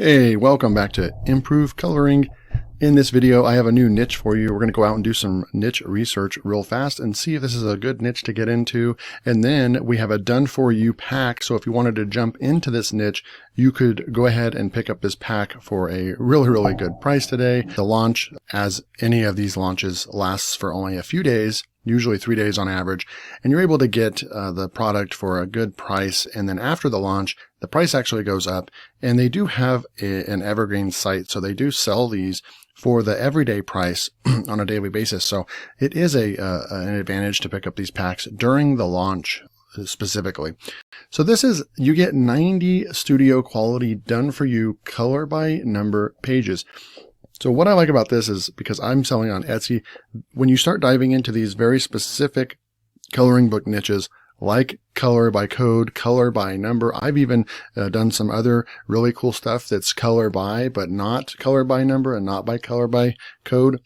Hey, welcome back to Improve Coloring. In this video, I have a new niche for you. We're going to go out and do some niche research real fast and see if this is a good niche to get into. And then we have a done for you pack. So if you wanted to jump into this niche, you could go ahead and pick up this pack for a really good price today. The launch, as any of these launches, lasts for only a few days, usually 3 days on average, and you're able to get the product for a good price. And then after the launch, the price actually goes up, and they do have an evergreen site. So they do sell these for the everyday price on a daily basis. So it is an advantage to pick up these packs during the launch specifically. So this is, you get 90 studio quality done for you color by number pages. So what I like about this is, because I'm selling on Etsy, when you start diving into these very specific coloring book niches, like color by code, color by number. I've even done some other really cool stuff that's color by, but not color by number and not by color by code.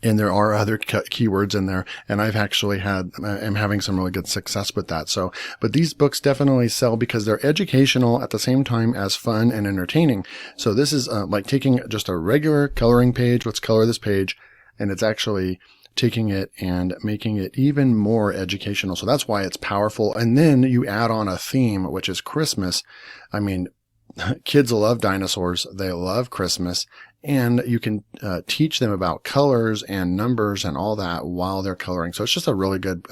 And there are other keywords in there, and I've actually am having some really good success with that. So, but these books definitely sell because they're educational at the same time as fun and entertaining. So this is like taking just a regular coloring page. Let's color this page, and it's actually taking it and making it even more educational. So that's why it's powerful. And then you add on a theme, which is Christmas. I mean, kids love dinosaurs. They love Christmas. And you can teach them about colors and numbers and all that while they're coloring. So it's just a really good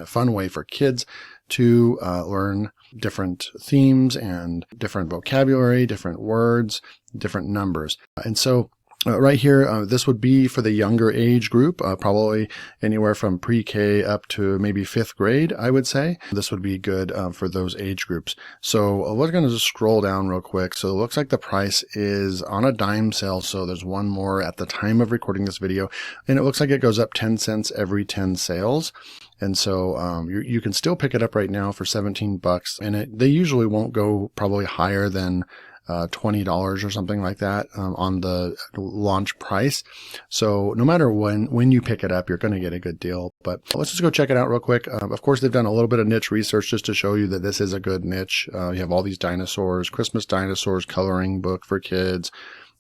fun way for kids to learn different themes and different vocabulary, different words, different numbers. And so right here, this would be for the younger age group, probably anywhere from pre-K up to maybe 5th grade, I would say. This would be good for those age groups. So we're going to just scroll down real quick. So it looks like the price is on a dime sale. So there's one more at the time of recording this video. And it looks like it goes up 10 cents every 10 sales. And so you can still pick it up right now for 17 bucks. And they usually won't go probably higher than $20 or something like that on the launch price. So no matter when you pick it up, you're going to get a good deal. But let's just go check it out real quick. Of course, they've done a little bit of niche research just to show you that this is a good niche. You have all these dinosaurs, Christmas dinosaurs, coloring book for kids,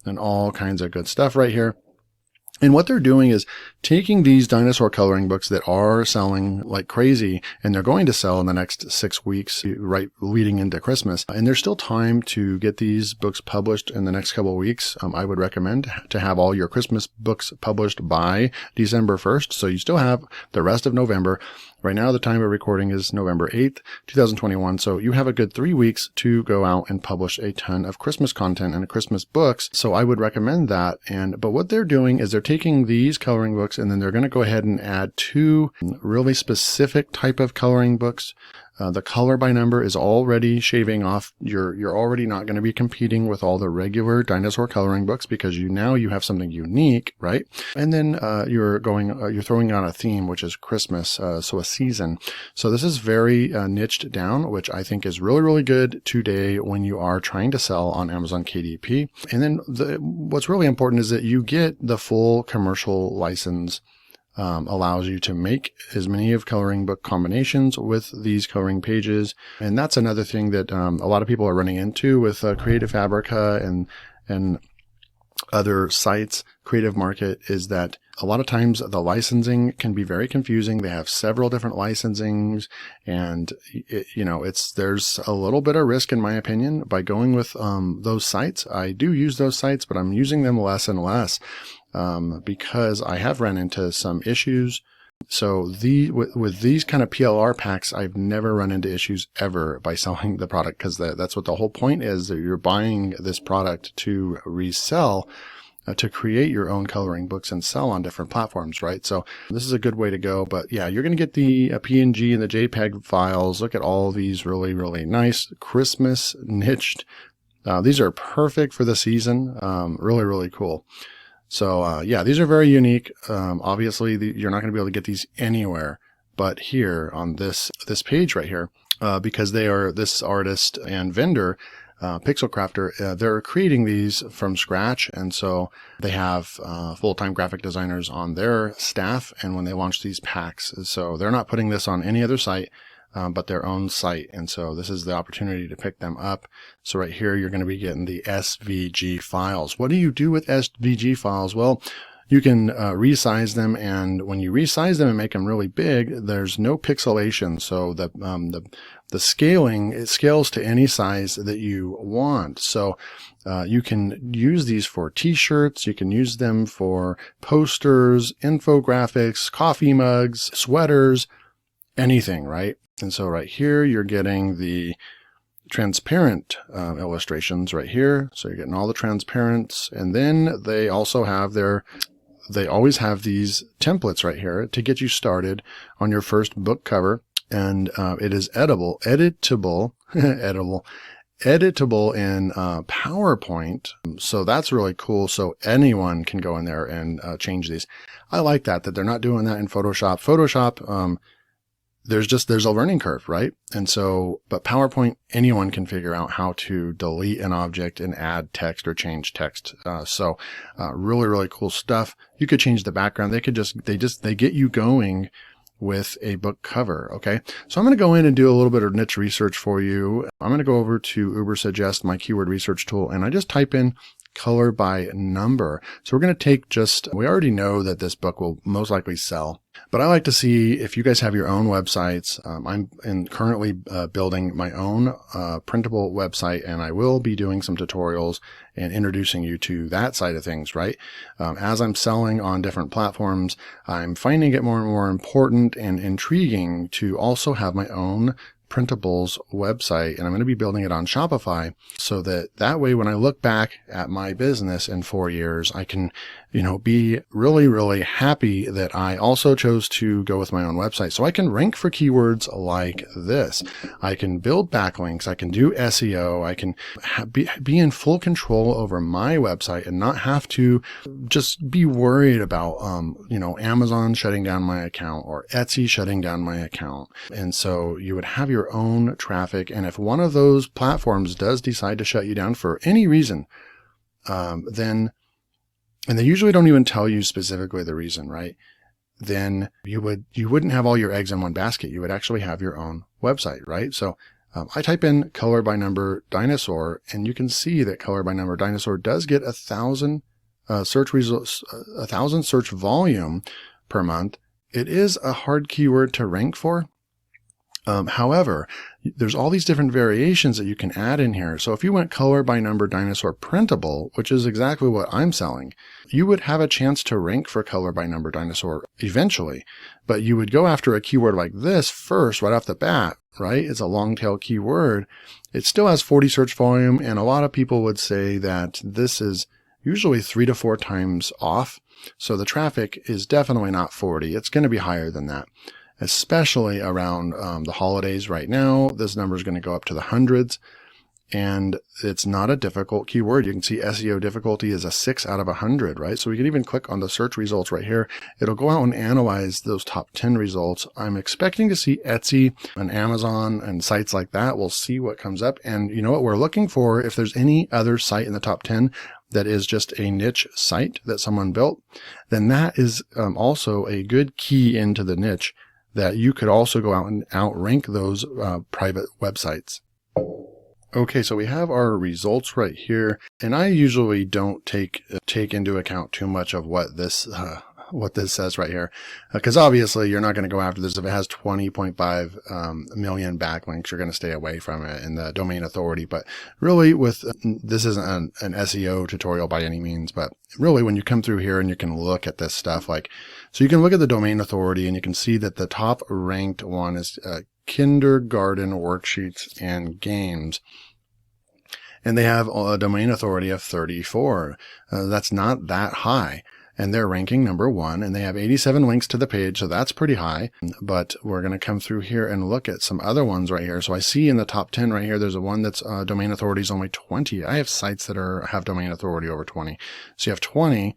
and all kinds of good stuff right here. And what they're doing is taking these dinosaur coloring books that are selling like crazy, and they're going to sell in the next 6 weeks, right leading into Christmas. And there's still time to get these books published in the next couple of weeks. I would recommend to have all your Christmas books published by December 1st. So you still have the rest of November. Right now, the time of recording is November 8th, 2021. So you have a good 3 weeks to go out and publish a ton of Christmas content and Christmas books. So I would recommend that. But what they're doing is they're taking these coloring books, and then they're going to go ahead and add 2 really specific type of coloring books. The color by number is already shaving off. You're already not going to be competing with all the regular dinosaur coloring books because you have something unique, right? And then you're throwing on a theme, which is Christmas, so a season. So this is very niched down, which I think is really good today when you are trying to sell on Amazon KDP. And then what's really important is that you get the full commercial license. Allows you to make as many of coloring book combinations with these coloring pages. And that's another thing that a lot of people are running into with Creative Fabrica and other sites, Creative Market, is that a lot of times the licensing can be very confusing. They have several different licensings, and there's a little bit of risk, in my opinion, by going with those sites. I do use those sites, but I'm using them less and less because I have run into some issues. So with these kind of PLR packs, I've never run into issues ever by selling the product, because that's what the whole point is, that you're buying this product to resell, to create your own coloring books and sell on different platforms, right? So this is a good way to go. But yeah, you're going to get the PNG and the JPEG files. Look at all these really nice Christmas niched. These are perfect for the season. Really cool. So yeah, these are very unique. Obviously, you're not going to be able to get these anywhere but here on this page right here, because they are this artist and vendor, Pixel Crafter. They're creating these from scratch, and so they have full-time graphic designers on their staff. And when they launch these packs, so they're not putting this on any other site. but their own site. And so this is the opportunity to pick them up. So right here, you're going to be getting the SVG files. What do you do with SVG files? Well, you can resize them, and when you resize them and make them really big, there's no pixelation. So the scaling, it scales to any size that you want. So you can use these for t-shirts, you can use them for posters, infographics, coffee mugs, sweaters, anything, right? And so right here, you're getting the transparent illustrations right here. So you're getting all the transparents, and then they also have they always have these templates right here to get you started on your first book cover. And it is editable in PowerPoint. So that's really cool. So anyone can go in there and change these. I like that they're not doing that in Photoshop. Photoshop, there's a learning curve, right? And so, but PowerPoint, anyone can figure out how to delete an object and add text or change text. Really, really cool stuff. You could change the background. They get you going with a book cover. Okay. So I'm going to go in and do a little bit of niche research for you. I'm going to go over to Ubersuggest, my keyword research tool, and I just type in color by number. So we're going to take we already know that this book will most likely sell, but I like to see if you guys have your own websites. I'm currently building my own printable website, and I will be doing some tutorials and introducing you to that side of things, right? As I'm selling on different platforms, I'm finding it more and more important and intriguing to also have my own printables website, and I'm going to be building it on Shopify so that way when I look back at my business in 4 years, I can, be really, really happy that I also chose to go with my own website. So I can rank for keywords like this. I can build backlinks. I can do SEO. I can be in full control over my website and not have to just be worried about, Amazon shutting down my account or Etsy shutting down my account. And so you would have your own traffic. And if one of those platforms does decide to shut you down for any reason, and they usually don't even tell you specifically the reason, right? Then you wouldn't have all your eggs in one basket. You would actually have your own website, right? So I type in color by number dinosaur, and you can see that color by number dinosaur does get 1,000 search results, 1,000 search volume per month. It is a hard keyword to rank for. However, there's all these different variations that you can add in here. So if you went color by number dinosaur printable, which is exactly what I'm selling, you would have a chance to rank for color by number dinosaur eventually, but you would go after a keyword like this first, right off the bat, right? It's a long tail keyword. It still has 40 search volume, and a lot of people would say that this is usually 3 to 4 times off. So the traffic is definitely not 40. It's going to be higher than that, especially around the holidays right now. This number is going to go up to the hundreds, and it's not a difficult keyword. You can see SEO difficulty is a 6 out of 100, right? So we can even click on the search results right here. It'll go out and analyze those top 10 results. I'm expecting to see Etsy and Amazon and sites like that. We'll see what comes up. And you know what we're looking for? If there's any other site in the top 10 that is just a niche site that someone built, then that is also a good key into the niche that you could also go out and outrank those private websites. Okay, so we have our results right here, and I usually don't take into account too much of what this says right here, because obviously you're not going to go after this. If it has 20.5 million backlinks, you're going to stay away from it in the domain authority. But really, this isn't an SEO tutorial by any means, but really when you come through here and you can look at this stuff, so you can look at the domain authority and you can see that the top ranked one is kindergarten worksheets and games. And they have a domain authority of 34. That's not that high. And they're ranking number 1, and they have 87 links to the page. So that's pretty high, but we're going to come through here and look at some other ones right here. So I see in the top 10 right here, there's a one that's domain authority is only 20. I have sites that have domain authority over 20. So you have 20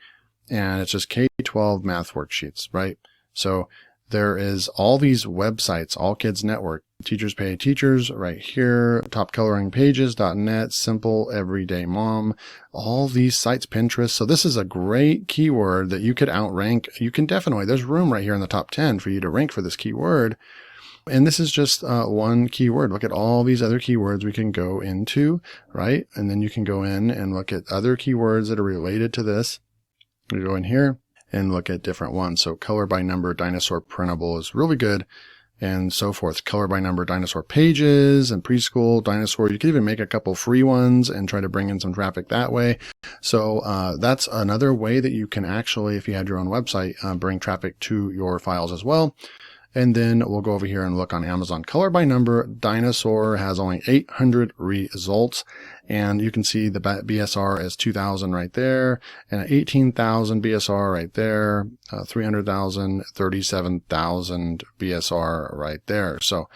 and it's just K-12 math worksheets, right? So there is all these websites, All Kids Network, Teachers Pay Teachers right here, Top Coloring Pages.net, Simple Everyday Mom, all these sites, Pinterest. So this is a great keyword that you could outrank. You can definitely, there's room right here in the top 10 for you to rank for this keyword. And this is just one keyword. Look at all these other keywords we can go into, right? And then you can go in and look at other keywords that are related to this. You go in here and look at different ones. So color by number dinosaur printable is really good, and so forth. Color by number dinosaur pages and preschool dinosaur. You can even make a couple free ones and try to bring in some traffic that way. So that's another way that you can actually, if you had your own website, bring traffic to your files as well. And then we'll go over here and look on Amazon. Color by number dinosaur has only 800 results. And you can see the BSR is 2,000 right there, and 18,000 BSR right there, 300,000, 37,000 BSR right there. So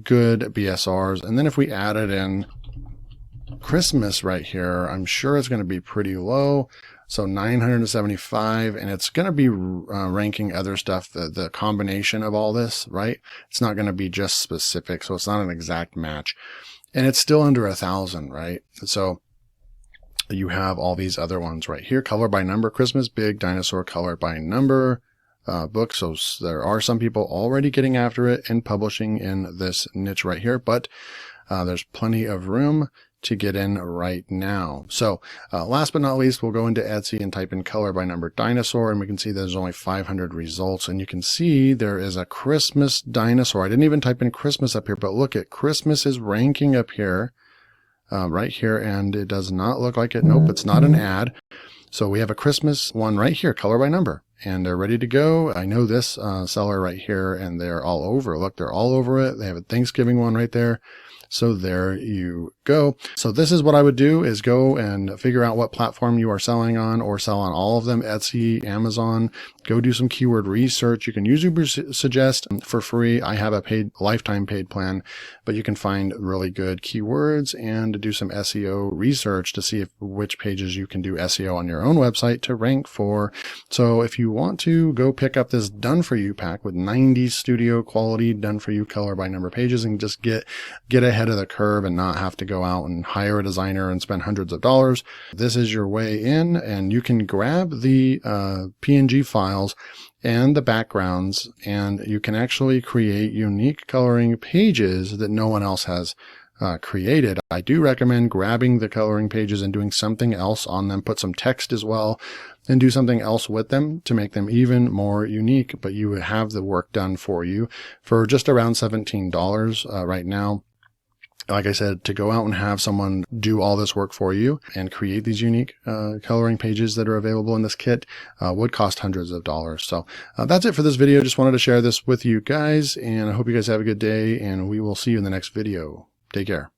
good BSRs. And then if we added in Christmas right here, I'm sure it's going to be pretty low. So 975, and it's going to be ranking other stuff, the combination of all this, right? It's not going to be just specific, so it's not an exact match. And it's still under 1,000, right? So you have all these other ones right here. Color by number, Christmas big dinosaur color by number book. So there are some people already getting after it and publishing in this niche right here, but there's plenty of room to get in right now. So last but not least, we'll go into Etsy and type in color by number dinosaur, and we can see there's only 500 results. And you can see there is a Christmas dinosaur. I didn't even type in Christmas up here, but look at Christmas is ranking up here, right here, and it does not look like it. Nope, it's not an ad. So we have a Christmas one right here, color by number, and they're ready to go. I know this seller right here, and they're all over. Look, they're all over it. They have a Thanksgiving one right there. So there you go. So this is what I would do, is go and figure out what platform you are selling on, or sell on all of them, Etsy, Amazon. Go do some keyword research. You can use Ubersuggest for free. I have a lifetime paid plan, but you can find really good keywords and do some SEO research to see which pages you can do SEO on your own website to rank for. So if you want to go pick up this done for you pack with 90 studio quality done for you color by number pages and just get ahead of the curve and not have to go out and hire a designer and spend hundreds of dollars, this is your way in. And you can grab the PNG files and the backgrounds, and you can actually create unique coloring pages that no one else has created. I do recommend grabbing the coloring pages and doing something else on them, put some text as well, and do something else with them to make them even more unique. But you would have the work done for you for just around $17 right now. Like I said, to go out and have someone do all this work for you and create these unique coloring pages that are available in this kit would cost hundreds of dollars. So that's it for this video. Just wanted to share this with you guys, and I hope you guys have a good day, and we will see you in the next video. Take care.